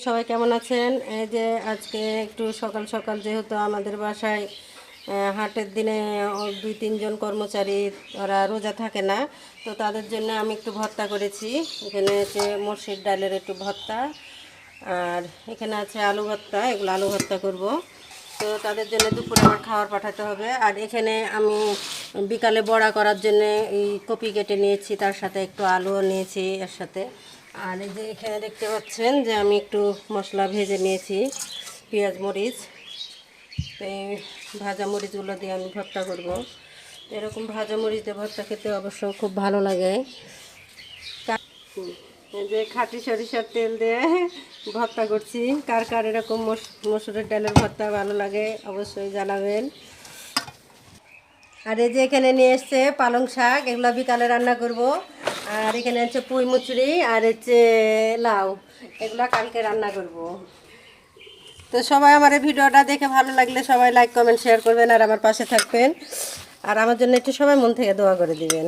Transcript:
সবাই কেমন আছেন? এই যে আজকে একটু সকাল সকাল যেহেতু আমাদের বাসায় হাটের দিনে 2-3 জন কর্মচারী ওরা রোজা থাকে না, তো তাদের জন্য আমি একটু ভর্তা করেছি। এখানে আছে মসুর ডালের একটু ভর্তা, আর এখানে আছে আলু ভর্তা। এগুলো আলু ভর্তা করব। তো তাদের জন্য দুপুরে আমার খাবার পাঠাতে হবে। আর এখানে আমি বিকালে বড়া করার জন্য এই কপি কেটে নিয়েছি, তার সাথে একটু আলুও নিয়েছি এর সাথে। আর এই যে এখানে দেখতে পাচ্ছেন যে আমি একটু মশলা ভেজে নিয়েছি, পেঁয়াজ মরিচ। তো এই ভাজা মরিচগুলো দিয়ে আমি ভর্তা করব। এরকম ভাজা মরিচ দিয়ে ভর্তা খেতে অবশ্য খুব ভালো লাগে। এই যে খাঁটি সরিষার তেল দিয়ে ভর্তা করছি। কার কার এরকম মসুরের ডালের ভর্তা ভালো লাগে অবশ্যই জানাবেন। আর এই যে এখানে নিয়ে এসছে পালং শাক, এগুলো বিকালে রান্না করব। আর এখানে হচ্ছে পুঁই মুচুরি, আর হচ্ছে লাউ, এগুলো কালকে রান্না করব। তো সবাই আমার এই ভিডিওটা দেখে ভালো লাগলে সবাই লাইক কমেন্ট শেয়ার করবেন, আর আমার পাশে থাকবেন, আর আমার জন্য একটু সবাই মন থেকে দোয়া করে দিবেন।